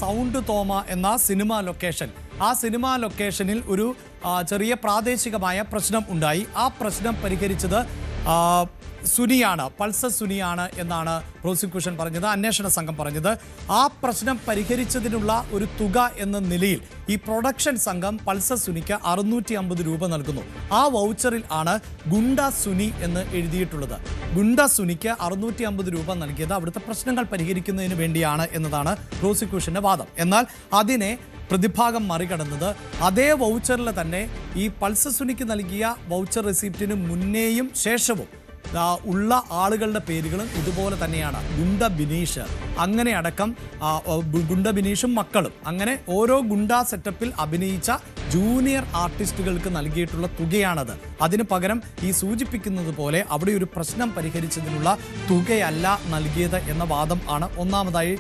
Sound തോമ എന്ന cinema location. ആ cinema ലൊക്കേഷനിൽ ഒരു ചെറിയ പ്രാദേശികമായ പ്രശ്നം ഉണ്ടായി. ആ പ്രശ്നം പരിഹരിച്ചത് സുനിയാണ്, പൾസർ സുനിയാണ് എന്നാണ് പ്രോസിക്യൂഷൻ പറഞ്ഞത്, അന്വേഷണ സംഘം പറഞ്ഞത്. ആ പ്രശ്നം പരിഹരിച്ചതിനുള്ള ഒരു തുക എന്ന നിലയിൽ ഈ പ്രൊഡക്ഷൻ സംഘം പൾസർ സുനിക്ക് 650 രൂപ നൽകുന്നു. ആ വൗച്ചറിൽ ആണ് ഗുണ്ട സുനി എന്ന് എഴുതിയിട്ടുള്ളത്. ഗുണ്ട സുനിക്ക് 650 രൂപ നൽകിയത് അവിടുത്തെ പ്രശ്നങ്ങൾ പരിഹരിക്കുന്നതിന് വേണ്ടിയാണ് എന്നതാണ് പ്രോസിക്യൂഷന്റെ വാദം. എന്നാൽ അതിനെ പ്രതിഭാഗം മറികടന്നത് അതേ വൗച്ചറിൽ തന്നെ ഈ പൾസർ സുനിക്ക് നൽകിയ വൗച്ചർ റെസിപ്റ്റിന് മുന്നേയും ശേഷവും ഉള്ള ആളുകളുടെ പേരുകളും ഇതുപോലെ തന്നെയാണ്. ഗുണ്ട ബിനീഷ്, അങ്ങനെ അടക്കം ഗുണ്ട ബിനീഷും മക്കളും, അങ്ങനെ ഓരോ ഗുണ്ട സെറ്റപ്പിൽ അഭിനയിച്ച ജൂനിയർ ആർട്ടിസ്റ്റുകൾക്ക് നൽകിയിട്ടുള്ള തുകയാണത്. അതിന് പകരം ഈ സൂചിപ്പിക്കുന്നത് പോലെ അവിടെ ഒരു പ്രശ്നം പരിഹരിച്ചതിനുള്ള തുകയല്ല നൽകിയത് എന്ന വാദം ആണ് ഒന്നാമതായി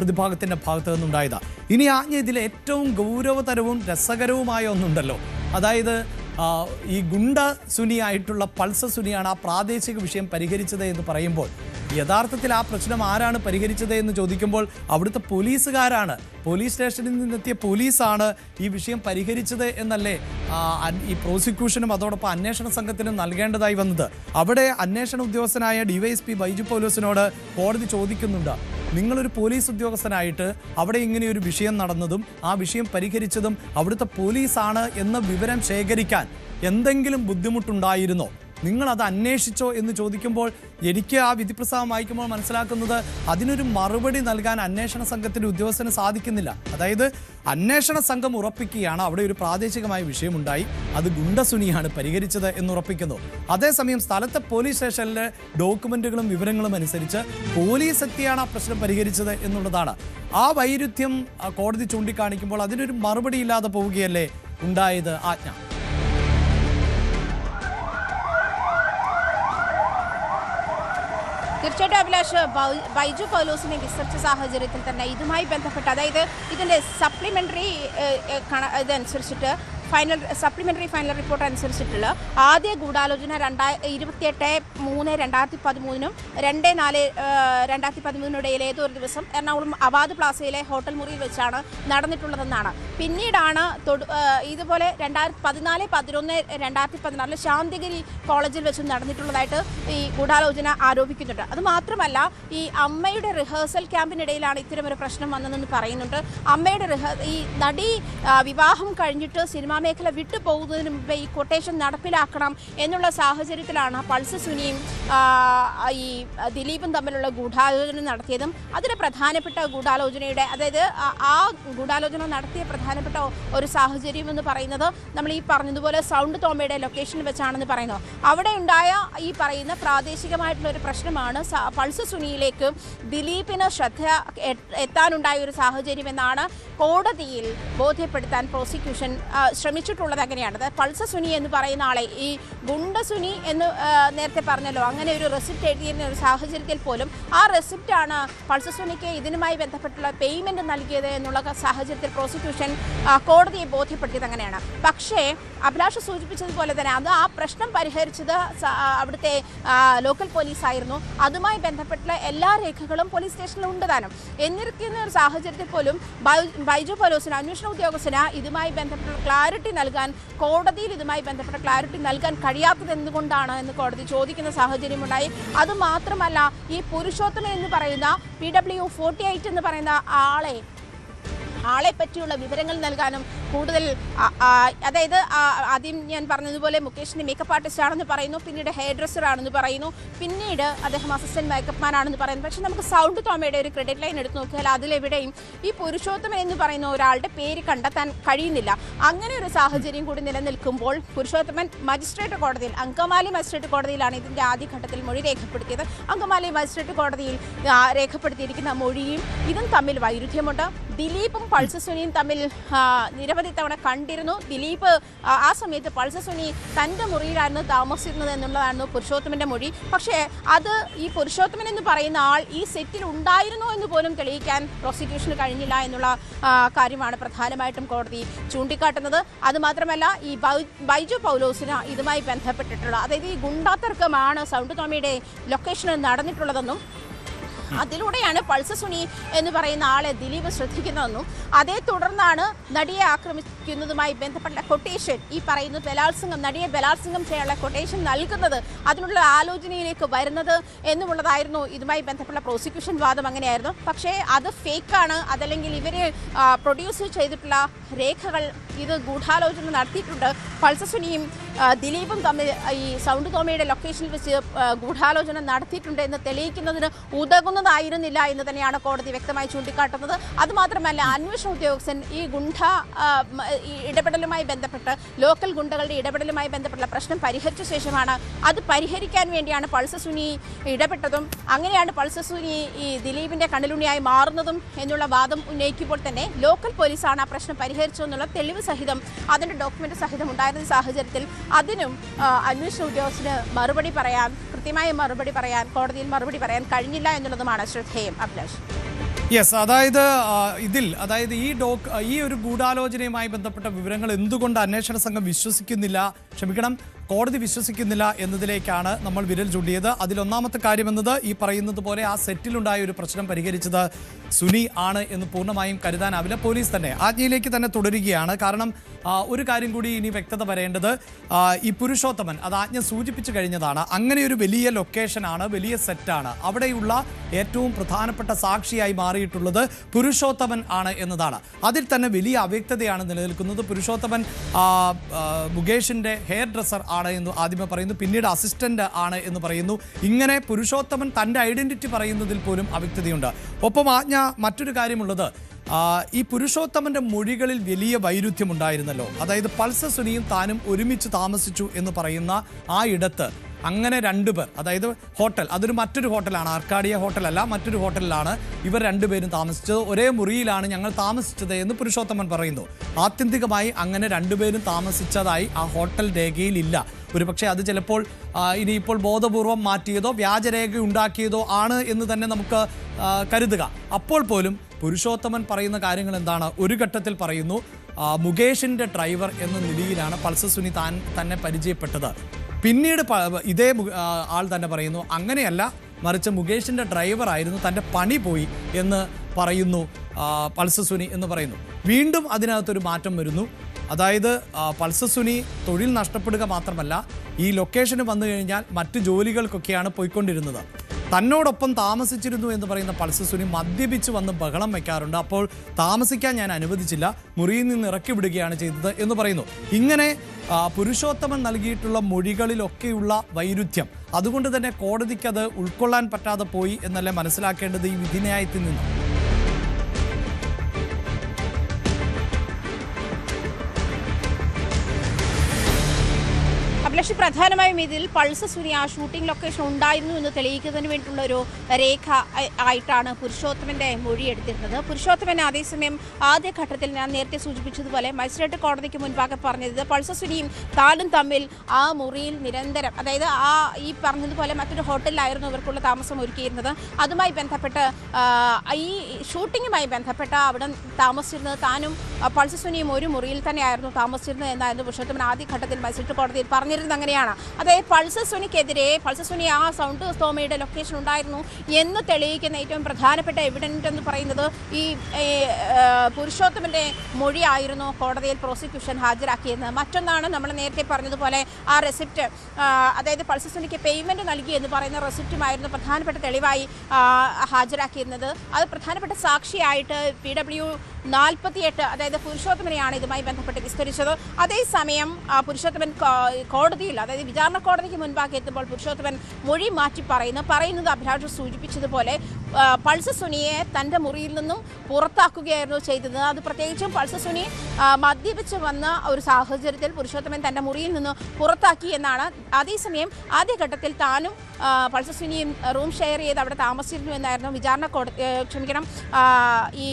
പ്രതിഭാഗത്തിന്റെ ഭാഗത്തു നിന്നുണ്ടായത്. ഇനി ഇതിലെ ഏറ്റവും ഗൗരവതരവും രസകരവുമായ ഒന്നുണ്ടല്ലോ, അതായത് ഈ ഗുണ്ട സുനിയായിട്ടുള്ള പൾസർ സുനിയാണ് ആ പ്രാദേശിക വിഷയം പരിഹരിച്ചത് എന്ന് പറയുമ്പോൾ യഥാർത്ഥത്തിൽ ആ പ്രശ്നം ആരാണ് പരിഹരിച്ചത് എന്ന് ചോദിക്കുമ്പോൾ അവിടുത്തെ പോലീസുകാരാണ്, പോലീസ് സ്റ്റേഷനിൽ നിന്നെത്തിയ പോലീസാണ് ഈ വിഷയം പരിഹരിച്ചത് എന്നല്ലേ ഈ പ്രോസിക്യൂഷനും അതോടൊപ്പം അന്വേഷണ സംഘത്തിനും നൽകേണ്ടതായി വന്നത്. അവിടെ അന്വേഷണ ഉദ്യോഗസ്ഥനായ DYSP ബൈജു പൗലോസിനോട് കോടതി ചോദിക്കുന്നുണ്ട്, നിങ്ങളൊരു പോലീസ് ഉദ്യോഗസ്ഥനായിട്ട് അവിടെ ഇങ്ങനെയൊരു വിഷയം നടന്നതും ആ വിഷയം പരിഹരിച്ചതും അവിടുത്തെ പോലീസാണ് എന്ന വിവരം ശേഖരിക്കാൻ എന്തെങ്കിലും ബുദ്ധിമുട്ടുണ്ടായിരുന്നോ, നിങ്ങളത് അന്വേഷിച്ചോ എന്ന് ചോദിക്കുമ്പോൾ എനിക്ക് ആ വിധിപ്രസ്താവം വായിക്കുമ്പോൾ മനസ്സിലാക്കുന്നത് അതിനൊരു മറുപടി നൽകാൻ അന്വേഷണ സംഘത്തിൻ്റെ ഉദ്യോഗസ്ഥന് സാധിക്കുന്നില്ല. അതായത് അന്വേഷണ സംഘം ഉറപ്പിക്കുകയാണ് അവിടെ ഒരു പ്രാദേശികമായ വിഷയമുണ്ടായി, അത് ഗുണ്ടസുനിയാണ് പരിഹരിച്ചത് എന്നുറപ്പിക്കുന്നു. അതേസമയം സ്ഥലത്തെ പോലീസ് സ്റ്റേഷനിലെ ഡോക്യുമെന്റുകളും വിവരങ്ങളും അനുസരിച്ച് പോലീസ് എത്തിയാണ് ആ പ്രശ്നം പരിഹരിച്ചത് എന്നുള്ളതാണ്. ആ വൈരുദ്ധ്യം കോടതി ചൂണ്ടിക്കാണിക്കുമ്പോൾ അതിനൊരു മറുപടി ഇല്ലാതെ പോവുകയല്ലേ ഉണ്ടായത് ആജ്ഞ? തീർച്ചയായിട്ടും അഭിലാഷ്, ബൈജു പൗലോസിനെ വിസർജിച്ച സാഹചര്യത്തിൽ തന്നെ ഇതുമായി ബന്ധപ്പെട്ട്, അതായത് ഇതിൻ്റെ സപ്ലിമെൻ്ററി ഇതനുസരിച്ചിട്ട് സപ്ലിമെൻ്ററി ഫൈനൽ റിപ്പോർട്ട് അനുസരിച്ചിട്ടുള്ള ആദ്യ ഗൂഢാലോചന 28/3/2013 2/4/2013 ഏതോ ഒരു ദിവസം എറണാകുളം അവാദ് പ്ലാസയിലെ ഹോട്ടൽ മുറിയിൽ വെച്ചാണ് നടന്നിട്ടുള്ളതെന്നാണ്. പിന്നീടാണ് ഇതുപോലെ 2014-11-2014 ശാന്തിഗിരി കോളേജിൽ വെച്ച് നടന്നിട്ടുള്ളതായിട്ട് ഈ ഗൂഢാലോചന ആരോപിക്കുന്നുണ്ട്. അതുമാത്രമല്ല, ഈ അമ്മയുടെ റിഹേഴ്സൽ ക്യാമ്പിനിടയിലാണ് ഇത്തരമൊരു പ്രശ്നം വന്നതെന്ന് പറയുന്നുണ്ട്. അമ്മയുടെ ഈ നടി വിവാഹം കഴിഞ്ഞിട്ട് സിനിമാ മേഖല വിട്ടു പോകുന്നതിന് മുമ്പ് ഈ കൊട്ടേഷൻ നടപ്പിലാക്കണം എന്നുള്ള സാഹചര്യത്തിലാണ് പൾസർ സുനിയും ഈ ദിലീപും തമ്മിലുള്ള ഗൂഢാലോചന നടത്തിയതും. അതിന് പ്രധാനപ്പെട്ട ഗൂഢാലോചനയുടെ, അതായത് ആ ഗൂഢാലോചന നടത്തിയ പ്രധാനപ്പെട്ട ഒരു സാഹചര്യം എന്ന് പറയുന്നത് നമ്മൾ ഈ പറഞ്ഞതുപോലെ സൗണ്ട് തോമയുടെ ലൊക്കേഷനിൽ വെച്ചാണെന്ന് പറയുന്നു. അവിടെ ഉണ്ടായ ഈ പറയുന്ന പ്രാദേശികമായിട്ടുള്ള ഒരു പ്രശ്നമാണ് പൾസർ സുനിയിലേക്ക് ദിലീപിന് ശ്രദ്ധ എത്താനുണ്ടായ ഒരു സാഹചര്യം എന്നാണ് കോടതിയിൽ ബോധ്യപ്പെടുത്താൻ പ്രോസിക്യൂഷൻ ശ്രമിച്ചിട്ടുള്ളത്. അങ്ങനെയാണ് പൾസർ സുനി എന്ന് പറയുന്ന ആളെ ഈ ഗുണ്ട സുനി എന്ന് നേരത്തെ പറഞ്ഞല്ലോ, അങ്ങനെ ഒരു റെസിപ്റ്റ് എഴുതിയിരുന്ന ഒരു സാഹചര്യത്തിൽ പോലും ആ റെസിപ്റ്റാണ് പൾസർ സുനിക്ക് ഇതിനുമായി ബന്ധപ്പെട്ടുള്ള പേയ്മെൻറ്റ് നൽകിയത് എന്നുള്ള സാഹചര്യത്തിൽ പ്രോസിക്യൂഷൻ കോടതിയെ ബോധ്യപ്പെടുത്തിയത് അങ്ങനെയാണ്. പക്ഷേ അഭിലാഷ് സൂചിപ്പിച്ചതുപോലെ തന്നെ ആ പ്രശ്നം പരിഹരിച്ചത് അവിടുത്തെ ലോക്കൽ പോലീസായിരുന്നു. അതുമായി ബന്ധപ്പെട്ടുള്ള എല്ലാ രേഖകളും പോലീസ് സ്റ്റേഷനിൽ ഉണ്ട് താനും. എന്നിരിക്കുന്ന ഒരു സാഹചര്യത്തിൽ പോലും ബൈജു പൗലോസിന്, അന്വേഷണ ഉദ്യോഗസ്ഥന് ഇതുമായി ബന്ധപ്പെട്ട ക്ലാരിറ്റി നൽകാൻ, കോടതിയിൽ ഇതുമായി ബന്ധപ്പെട്ട ക്ലാരിറ്റി നൽകാൻ കഴിയാത്തത് എന്തുകൊണ്ടാണ് എന്ന് കോടതി ചോദിക്കുന്ന സാഹചര്യമുണ്ടായി. അതുമാത്രമല്ല, ഈ പുരുഷോത്തമൻ എന്ന് പറയുന്ന PW48 എന്ന് പറയുന്ന ആളെ പറ്റിയുള്ള വിവരങ്ങൾ നൽകാനും കൂടുതൽ, അതായത് ആദ്യം ഞാൻ പറഞ്ഞതുപോലെ മുകേഷിൻ്റെ മേക്കപ്പ് ആർട്ടിസ്റ്റ് ആണെന്ന് പറയുന്നു, പിന്നീട് ഹെയർ ഡ്രസ്സർ ആണെന്ന് പറയുന്നു, പിന്നീട് അദ്ദേഹം അസിസ്റ്റന്റ് മേക്കപ്പ് മാൻ ആണെന്ന് പറയുന്നു. പക്ഷേ നമുക്ക് സൗണ്ട് തോമയുടെ ഒരു ക്രെഡിറ്റ് ലൈൻ എടുത്ത് നോക്കിയാൽ അതിലെവിടെയും ഈ പുരുഷോത്തമൻ എന്ന് പറയുന്ന ഒരാളുടെ പേര് കണ്ടെത്താൻ കഴിയുന്നില്ല. അങ്ങനെ ഒരു സാഹചര്യം കൂടി നിലനിൽക്കുമ്പോൾ പുരുഷോത്തമൻ മജിസ്ട്രേറ്റ് കോടതിയിൽ, അങ്കമാലി മജിസ്ട്രേറ്റ് കോടതിയിലാണ് ഇതിൻ്റെ ആദ്യഘട്ടത്തിൽ മൊഴി രേഖപ്പെടുത്തിയത്. അങ്കമാലി മജിസ്ട്രേറ്റ് കോടതിയിൽ രേഖപ്പെടുത്തിയിരിക്കുന്ന മൊഴിയും ഇതും തമ്മിൽ വൈരുദ്ധ്യമുണ്ട്. ദിലീപും പൾസർ സുനിയും തമ്മിൽ നിരവധി തവണ കണ്ടിരുന്നു. ദിലീപ് ആ സമയത്ത് പൾസർ സുനി തൻ്റെ മുറിയിലായിരുന്നു താമസിക്കുന്നത് എന്നുള്ളതായിരുന്നു പുരുഷോത്തമൻ്റെ മൊഴി. പക്ഷേ അത് ഈ പുരുഷോത്തമൻ എന്ന് പറയുന്ന ആൾ ഈ സെറ്റിൽ ഉണ്ടായിരുന്നു എന്ന് പോലും തെളിയിക്കാൻ പ്രോസിക്യൂഷന് കഴിഞ്ഞില്ല എന്നുള്ള കാര്യമാണ് പ്രധാനമായിട്ടും കോടതി ചൂണ്ടിക്കാട്ടുന്നത്. അതുമാത്രമല്ല, ഈ ബൈജു പൗലോസിന് ഇതുമായി ബന്ധപ്പെട്ടിട്ടുള്ള, അതായത് ഈ ഗുണ്ടാതർക്കമാണ് സൗണ്ട് തോമയുടെ ലൊക്കേഷനിൽ നടന്നിട്ടുള്ളതെന്നും അതിലൂടെയാണ് പൾസർ സുനി എന്ന് പറയുന്ന ആളെ ദിലീപ് ശ്രദ്ധിക്കുന്നതെന്നും അതേ തുടർന്നാണ് നടിയെ ആക്രമിക്കുന്നതുമായി ബന്ധപ്പെട്ട കൊട്ടേഷൻ, ഈ പറയുന്ന നടിയെ ബലാത്സംഗം ചെയ്യാനുള്ള കൊട്ടേഷൻ നൽകുന്നത്, അതിനുള്ള ആലോചനയിലേക്ക് വരുന്നത് എന്നുള്ളതായിരുന്നു ഇതുമായി ബന്ധപ്പെട്ട പ്രോസിക്യൂഷൻ വാദം. അങ്ങനെയായിരുന്നു. പക്ഷേ അത് ഫേക്കാണ്, അതല്ലെങ്കിൽ ഇവർ പ്രൊഡ്യൂസ് ചെയ്തിട്ടുള്ള രേഖകൾ ഇത് ഗൂഢാലോചന നടത്തിയിട്ടുണ്ട്, പൾസർ സുനിയും ദിലീപും തമ്മിൽ ഈ സൗണ്ട് തോമയുടെ ലൊക്കേഷനിൽ വെച്ച് ഗൂഢാലോചന നടത്തിയിട്ടുണ്ട് എന്ന് തെളിയിക്കുന്നതിന് ഉതകുന്നതായിരുന്നില്ല എന്ന് തന്നെയാണ് കോടതി വ്യക്തമായി ചൂണ്ടിക്കാട്ടുന്നത്. അതുമാത്രമല്ല, അന്വേഷണ ഉദ്യോഗസ്ഥൻ ഈ ഇടപെടലുമായി ബന്ധപ്പെട്ട്, ലോക്കൽ ഗുണ്ടകളുടെ ഇടപെടലുമായി ബന്ധപ്പെട്ടുള്ള പ്രശ്നം പരിഹരിച്ച ശേഷമാണ് അത് പരിഹരിക്കാൻ വേണ്ടിയാണ് പൾസർ സുനി ഇടപെട്ടതും അങ്ങനെയാണ് പൾസർ സുനി ഈ ദിലീപിന്റെ കണ്ണിലുണ്ണിയായി മാറുന്നതും എന്നുള്ള വാദം ഉന്നയിക്കുമ്പോൾ തന്നെ ലോക്കൽ പോലീസാണ് ആ പ്രശ്നം പരിഹരിച്ചതെന്നുള്ള തെളിവ് സഹിതം, അതിന്റെ ഡോക്യുമെന്റ് സഹിതം ഉണ്ടായിരുന്ന സാഹചര്യത്തിൽ അതിനും അന്വേഷണ ഉദ്യോഗസ്ഥന് കൃത്യമായ മറുപടി പറയാൻ കോടതിയിൽ മറുപടി പറയാൻ കഴിഞ്ഞില്ല എന്നുള്ളതുമാണ് ശ്രദ്ധേയം. അഭിലാഷ്. യെസ്, അതായത് ഈ ഒരു ഗൂഢാലോചനയുമായി ബന്ധപ്പെട്ട വിവരങ്ങൾ എന്തുകൊണ്ട് അന്വേഷണ സംഘം കോടതി വിശ്വസിക്കുന്നില്ല എന്നതിലേക്കാണ് നമ്മൾ വിരൽ ചൂണ്ടിയത്. അതിലൊന്നാമത്തെ കാര്യമെന്നത് ഈ പറയുന്നത് പോലെ ആ സെറ്റിലുണ്ടായ ഒരു പ്രശ്നം പരിഹരിച്ചത് സുനി ആണ് എന്ന് പൂർണ്ണമായും കരുതാനാവില്ല. പോലീസ് തന്നെ ആജ്ഞയിലേക്ക് തന്നെ തുടരുകയാണ്. കാരണം ഒരു കാര്യം കൂടി ഇനി വ്യക്തത വരേണ്ടത്, ഈ പുരുഷോത്തമൻ അത് ആജ്ഞ സൂചിപ്പിച്ചു കഴിഞ്ഞതാണ്. അങ്ങനെ ഒരു വലിയ ലൊക്കേഷനാണ്, വലിയ സെറ്റാണ്. അവിടെയുള്ള ഏറ്റവും പ്രധാനപ്പെട്ട സാക്ഷിയായി മാറിയിട്ടുള്ളത് പുരുഷോത്തമൻ ആണ് എന്നതാണ്. അതിൽ തന്നെ വലിയ അവ്യക്തതയാണ് നിലനിൽക്കുന്നത്. പുരുഷോത്തമൻ മുകേഷിന്റെ ഹെയർ ഡ്രസ്സർ ആണ് എന്ന് ആദ്യമേ പറയുന്നു, പിന്നീട് അസിസ്റ്റന്റ് ആണ് എന്ന് പറയുന്നു. ഇങ്ങനെ പുരുഷോത്തമൻ തന്റെ ഐഡന്റിറ്റി പറയുന്നതിൽ പോലും അവ്യക്തതയുണ്ട്. ഒപ്പം ആജ്ഞ മറ്റൊരു കാര്യമുള്ളത്, ഈ പുരുഷോത്തമന്റെ മൊഴികളിൽ വലിയ വൈരുദ്ധ്യമുണ്ടായിരുന്നല്ലോ. അതായത് പൾസർ സുനിയും താനും ഒരുമിച്ച് താമസിച്ചു എന്ന് പറയുന്ന ആ ഇടത്ത് അങ്ങനെ രണ്ടുപേർ, അതായത് ഹോട്ടൽ, അതൊരു മറ്റൊരു ഹോട്ടലാണ്, ആർക്കാഡിയ ഹോട്ടലല്ല, മറ്റൊരു ഹോട്ടലിലാണ് ഇവർ രണ്ടുപേരും താമസിച്ചത്. ഒരേ മുറിയിലാണ് ഞങ്ങൾ താമസിച്ചത് എന്ന് പുരുഷോത്തമൻ പറയുന്നു. ആത്യന്തികമായി അങ്ങനെ രണ്ടുപേരും താമസിച്ചതായി ആ ഹോട്ടൽ രേഖയിലില്ല. ഒരുപക്ഷെ അത് ചിലപ്പോൾ ഇനിയിപ്പോൾ ബോധപൂർവം മാറ്റിയതോ വ്യാജരേഖ ഉണ്ടാക്കിയതോ ആണ് എന്ന് തന്നെ നമുക്ക് കരുതുക. അപ്പോൾ പോലും പുരുഷോത്തമൻ പറയുന്ന കാര്യങ്ങൾ എന്താണ്? ഒരു ഘട്ടത്തിൽ പറയുന്നു, മുകേഷിന്റെ ഡ്രൈവർ എന്ന നിലയിലാണ് പൾസർ സുനി തന്നെ പരിചയപ്പെട്ടത്. പിന്നീട് ഇതേ ആൾ തന്നെ പറയുന്നു അങ്ങനെയല്ല, മറിച്ച് മുകേഷിന്റെ ഡ്രൈവർ ആയിരുന്നു, തൻ്റെ പണി പോയി എന്ന് പറയുന്നു പൾസർ സുനി എന്ന് പറയുന്നു. വീണ്ടും അതിനകത്തൊരു മാറ്റം വരുന്നു. അതായത് പൾസർ സുനി തൊഴിൽ നഷ്ടപ്പെടുക മാത്രമല്ല, ഈ ലൊക്കേഷന് വന്നു കഴിഞ്ഞാൽ മറ്റു ജോലികൾക്കൊക്കെയാണ് പോയിക്കൊണ്ടിരുന്നത്. തന്നോടൊപ്പം താമസിച്ചിരുന്നു എന്ന് പറയുന്ന പൾസർ സുനി മദ്യപിച്ച് വന്ന് ബഹളം വയ്ക്കാറുണ്ട്. അപ്പോൾ താമസിക്കാൻ ഞാൻ അനുവദിച്ചില്ല, മുറിയിൽ നിന്ന് ഇറക്കി വിടുകയാണ് ചെയ്തത് എന്ന് പറയുന്നു. ഇങ്ങനെ പുരുഷോത്തമൻ നൽകിയിട്ടുള്ള മൊഴികളിലൊക്കെയുള്ള വൈരുദ്ധ്യം, അതുകൊണ്ട് തന്നെ കോടതിക്കത് ഉൾക്കൊള്ളാൻ പറ്റാതെ പോയി എന്നല്ലേ മനസ്സിലാക്കേണ്ടത് ഈ വിധിന്യായത്തിൽ നിന്ന്. അഭിലാഷ്, പ്രധാനമായും ഇതിൽ പൾസർ സുനി ആ ഷൂട്ടിംഗ് ലൊക്കേഷൻ ഉണ്ടായിരുന്നു എന്ന് തെളിയിക്കുന്നതിന് വേണ്ടിയിട്ടുള്ള ഒരു രേഖ ആയിട്ടാണ് പുരുഷോത്തമന്റെ മൊഴി എടുത്തിരുന്നത്. പുരുഷോത്തമൻ അതേസമയം ആദ്യഘട്ടത്തിൽ ഞാൻ നേരത്തെ സൂചിപ്പിച്ചതുപോലെ മജിസ്ട്രേറ്റ് കോടതിക്ക് മുൻപാകെ പറഞ്ഞത് പൾസർ സുനിയും താനും തമ്മിൽ ആ മുറിയിൽ നിരന്തരം, അതായത് ഈ പറഞ്ഞതുപോലെ മറ്റൊരു ഹോട്ടലിലായിരുന്നു ഇവർക്കുള്ള താമസം ഒരുക്കിയിരുന്നത്. അതുമായി ബന്ധപ്പെട്ട് ഈ ഷൂട്ടിങ്ങുമായി ബന്ധപ്പെട്ട അവിടെ താമസിച്ചിരുന്നത് താനും പൾസർ സുനിയും ഒരു മുറിയിൽ തന്നെയായിരുന്നു താമസിച്ചിരുന്നത് എന്നായിരുന്നു പുരുഷോത്തമൻ ആദ്യഘട്ടത്തിൽ മജിസ്ട്രേറ്റ് കോടതിയിൽ പറഞ്ഞിരുന്നത്. അങ്ങനെയാണ്. അതായത് പൾസർ സുനി ആ സൗണ്ട് തോമയുടെ ലൊക്കേഷൻ ഉണ്ടായിരുന്നു എന്ന് തെളിയിക്കുന്ന ഏറ്റവും പ്രധാനപ്പെട്ട എവിഡൻസ് എന്ന് പറയുന്നത് ഈ പുരുഷോത്തമന്റെ മൊഴിയായിരുന്നു കോടതിയിൽ പ്രോസിക്യൂഷൻ ഹാജരാക്കിയത്. മറ്റൊന്നാണ് നമ്മൾ നേരത്തെ പറഞ്ഞതുപോലെ ആ റെസിപ്റ്റ്, അതായത് പൾസർ സുനിക്ക് പേയ്മെന്റ് നൽകി എന്ന് പറയുന്ന റെസിപ്റ്റുമായിരുന്നു പ്രധാനപ്പെട്ട തെളിവായി ഹാജരാക്കിയിരുന്നത്. അത് പ്രധാനപ്പെട്ട സാക്ഷിയായിട്ട് PW48, അതായത് പുരുഷോത്തമനെയാണ് ഇതുമായി ബന്ധപ്പെട്ട് വിസ്തരിച്ചത്. അതേസമയം പുരുഷോത്തമൻ കോടതിയിൽ, അതായത് വിചാരണ കോടതിക്ക് മുൻപാകെ എത്തുമ്പോൾ പുരുഷോത്തമൻ മൊഴി മാറ്റി പറയുന്നത് അഭിലാഷ് സൂചിപ്പിച്ചതുപോലെ പൾസർ സുനിയെ തൻ്റെ മുറിയിൽ നിന്നും പുറത്താക്കുകയായിരുന്നു ചെയ്തത്. അത് പ്രത്യേകിച്ചും പൾസർ സുനി മദ്യപിച്ച് വന്ന ഒരു സാഹചര്യത്തിൽ പുരുഷോത്തമൻ തൻ്റെ മുറിയിൽ നിന്ന് പുറത്താക്കി എന്നാണ്. അതേസമയം ആദ്യഘട്ടത്തിൽ താനും പൾസർ സുനിയും റൂം ഷെയർ ചെയ്ത് അവിടെ താമസിച്ചിരുന്നു എന്നായിരുന്നു ഈ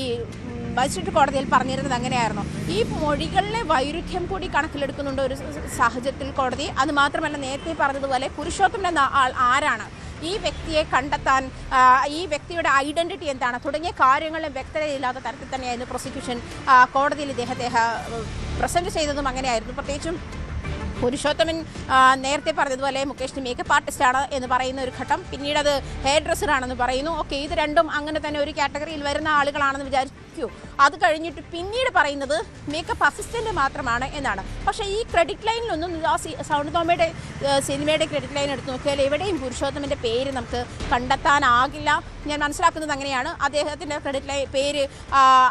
മജിസ്ട്രേറ്റ് കോടതിയിൽ പറഞ്ഞിരുന്നത്. അങ്ങനെയായിരുന്നു. ഈ മൊഴികളിലെ വൈരുദ്ധ്യം കൂടി കണക്കിലെടുക്കുന്നുണ്ട് ഒരു സാഹചര്യത്തിൽ കോടതി. അത് മാത്രമല്ല, നേരത്തെ പറഞ്ഞതുപോലെ പുരുഷോത്തമൻ എന്ന ആൾ ആരാണ്, ഈ വ്യക്തിയെ കണ്ടെത്താൻ, ഈ വ്യക്തിയുടെ ഐഡന്റിറ്റി എന്താണ് തുടങ്ങിയ കാര്യങ്ങളിൽ വ്യക്തതയില്ലാത്ത തരത്തിൽ തന്നെയായിരുന്നു പ്രോസിക്യൂഷൻ കോടതിയിൽ ഇദ്ദേഹത്തെ പ്രസന്റ് ചെയ്തതും അങ്ങനെയായിരുന്നു. പ്രത്യേകിച്ചും പുരുഷോത്തമൻ നേരത്തെ പറഞ്ഞതുപോലെ മുകേഷിന് മേക്കപ്പ് ആർട്ടിസ്റ്റാണ് എന്ന് പറയുന്ന ഒരു ഘട്ടം, പിന്നീട് അത് ഹെയർ ഡ്രസ്സറാണെന്ന് പറയുന്നു. ഓക്കെ, ഇത് രണ്ടും അങ്ങനെ തന്നെ ഒരു കാറ്റഗറിയിൽ വരുന്ന ആളുകളാണെന്ന് വിചാരിക്കൂ. അത് കഴിഞ്ഞിട്ട് പിന്നീട് പറയുന്നത് മേക്കപ്പ് അസിസ്റ്റന്റ് മാത്രമാണ് എന്നാണ്. പക്ഷേ ഈ ക്രെഡിറ്റ് ലൈനിലൊന്നും ആ സൗണ്ട് തോമയുടെ സിനിമയുടെ ക്രെഡിറ്റ് ലൈൻ എടുത്ത് നോക്കിയാൽ എവിടെയും പുരുഷോത്തമൻ്റെ പേര് നമുക്ക് കണ്ടെത്താനാകില്ല. ഞാൻ മനസ്സിലാക്കുന്നത് അങ്ങനെയാണ്. അദ്ദേഹത്തിൻ്റെ ക്രെഡിറ്റ് ലൈൻ പേര്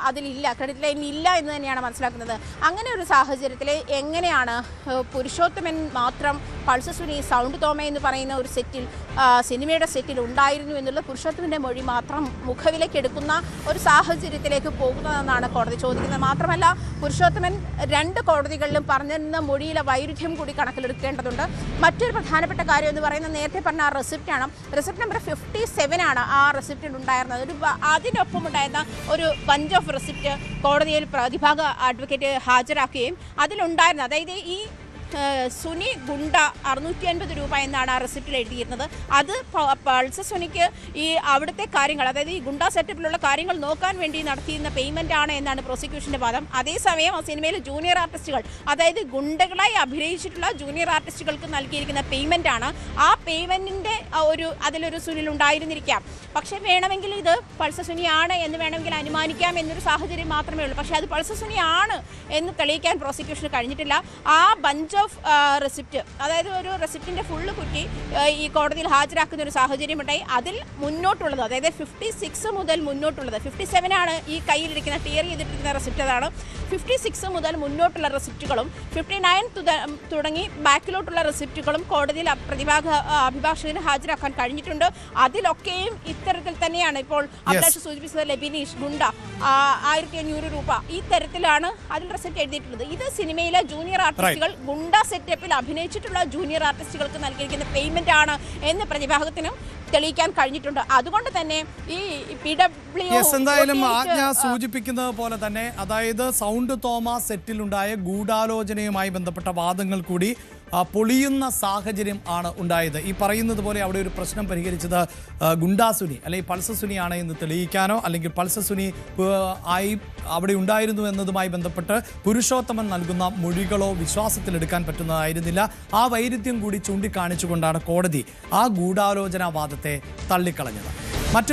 അതിലില്ല, ക്രെഡിറ്റ് ലൈനിൽ ഇല്ല എന്ന് തന്നെയാണ് മനസ്സിലാക്കുന്നത്. അങ്ങനെ ഒരു സാഹചര്യത്തിൽ എങ്ങനെയാണ് പുരുഷോത്തമൻ മാത്രം പൾസർ സുനി സൗണ്ട് തോമ എന്ന് പറയുന്ന ഒരു സെറ്റിൽ സിനിമയുടെ സെറ്റിൽ ഉണ്ടായിരുന്നു എന്നുള്ള പുരുഷോത്തമൻ്റെ മൊഴി മാത്രം മുഖവിലേക്ക് എടുക്കുന്ന ഒരു സാഹചര്യത്തിലേക്ക് പോകുന്നതെന്നാണ് കോടതി ചോദിക്കുന്നത്. മാത്രമല്ല പുരുഷോത്തമൻ 2 കോടതികളിലും പറഞ്ഞിരുന്ന മൊഴിയിലെ വൈരുദ്ധ്യം കൂടി കണക്കിലെടുക്കേണ്ടതുണ്ട്. മറ്റൊരു പ്രധാനപ്പെട്ട കാര്യം എന്ന് പറയുന്നത് നേരത്തെ പറഞ്ഞ ആ റെസിപ്റ്റാണ്. റെസിപ്റ്റ് നമ്പർ 57 ആണ് ആ റെസിപ്റ്റിൽ ഉണ്ടായിരുന്നത്. അതിനൊപ്പം ഉണ്ടായിരുന്ന ഒരു ബഞ്ച് ഓഫ് റെസിപ്റ്റ് കോടതിയിൽ പ്രതിഭാഗ അഡ്വക്കേറ്റ് ഹാജരാക്കുകയും അതിലുണ്ടായിരുന്ന, അതായത് ഈ സുനി ഗുണ്ട 650 രൂപ എന്നാണ് ആ റെസിപ്റ്റിൽ എഴുതിയിരുന്നത്. അത് പൾസർ സുനിക്ക് ഈ അവിടുത്തെ കാര്യങ്ങൾ, അതായത് ഈ ഗുണ്ട സെറ്റപ്പിലുള്ള കാര്യങ്ങൾ നോക്കാൻ വേണ്ടി നടത്തിയിരുന്ന പേയ്മെൻ്റ് ആണ് എന്നാണ് പ്രോസിക്യൂഷൻ്റെ വാദം. അതേസമയം ആ സിനിമയിലെ ജൂനിയർ ആർട്ടിസ്റ്റുകൾ, അതായത് ഗുണ്ടകളായി അഭിനയിച്ചിട്ടുള്ള ജൂനിയർ ആർട്ടിസ്റ്റുകൾക്ക് നൽകിയിരിക്കുന്ന പേയ്മെൻ്റ് ആണ്. ആ പേയ്മെൻറ്റിൻ്റെ അതിലൊരു സുനിൽ ഉണ്ടായിരുന്നിരിക്കാം. പക്ഷേ വേണമെങ്കിൽ ഇത് പൾസർ സുനിയാണ് എന്ന് വേണമെങ്കിൽ അനുമാനിക്കാം എന്നൊരു സാഹചര്യം മാത്രമേ ഉള്ളൂ. പക്ഷേ അത് പൾസർ സുനിയാണ് എന്ന് തെളിയിക്കാൻ പ്രോസിക്യൂഷന് കഴിഞ്ഞിട്ടില്ല. ആ ബഞ്ച് ഓഫ് റെസിപ്റ്റ്, അതായത് ഒരു റെസിപ്റ്റിൻ്റെ ഫുള്ള് കുറ്റി ഈ കോടതിയിൽ ഹാജരാക്കുന്ന ഒരു സാഹചര്യമുണ്ടായി. അതിൽ മുന്നോട്ടുള്ളത്, അതായത് 56 മുതൽ മുന്നോട്ടുള്ളത്, 57 ആണ് ഈ കയ്യിലിരിക്കുന്ന ടിയർ ചെയ്തിട്ടിരിക്കുന്ന റെസിപ്റ്റ്, അതാണ് 56 മുതൽ മുന്നോട്ടുള്ള റെസിപ്റ്റുകളും 59 തുടങ്ങി ബാക്കിലോട്ടുള്ള റെസിപ്റ്റുകളും കോടതിയിൽ പ്രതിഭാഗ അഭിഭാഷകന് ഹാജരാക്കാൻ കഴിഞ്ഞിട്ടുണ്ട്. അതിലൊക്കെയും ഇത്തരത്തിൽ തന്നെയാണ് ഇപ്പോൾ അഭിലാഷ് സൂചിപ്പിച്ചത്. ലെബിനീഷ് ഗുണ്ട 1500 രൂപ, ഈ തരത്തിലാണ് അതിൽ റെസിപ്റ്റ് എഴുതിയിട്ടുള്ളത്. ഇത് സിനിമയിലെ ജൂനിയർ ആർട്ടിസ്റ്റുകൾ ഗുണ്ട സെറ്റപ്പിൽ അഭിനയിച്ചിട്ടുള്ള ജൂനിയർ ആർട്ടിസ്റ്റുകൾക്ക് നൽകിയിരിക്കുന്ന പേയ്മെന്റ് ആണ് എന്ന് പ്രതിഭാഗത്തിനും തെളിയിക്കാൻ കഴിഞ്ഞിട്ടുണ്ട്. അതുകൊണ്ട് തന്നെ ഈ എന്തായാലും ആജ്ഞ സൂചിപ്പിക്കുന്നത് പോലെ തന്നെ, അതായത് സൗണ്ട് തോമ സെറ്റിലുണ്ടായ ഗൂഢാലോചനയുമായി ബന്ധപ്പെട്ട വാദങ്ങൾ കൂടി പൊളിയുന്ന സാഹചര്യം ആണ് ഉണ്ടായത്. ഈ പറയുന്നത് പോലെ അവിടെ ഒരു പ്രശ്നം പരിഹരിച്ചത് ഗുണ്ടാസുനി അല്ലെങ്കിൽ പൾസർ സുനിയാണ് എന്ന് തെളിയിക്കാനോ അല്ലെങ്കിൽ പൾസർ സുനി ആയി അവിടെ ഉണ്ടായിരുന്നു എന്നതുമായി ബന്ധപ്പെട്ട് പുരുഷോത്തമൻ നൽകുന്ന മൊഴികളോ വിശ്വാസത്തിലെടുക്കാൻ പറ്റുന്നതായിരുന്നില്ല. ആ വൈരുദ്ധ്യം കൂടി ചൂണ്ടിക്കാണിച്ചുകൊണ്ടാണ് കോടതി ആ ഗൂഢാലോചനാ വാദത്തെ തള്ളിക്കളഞ്ഞത്.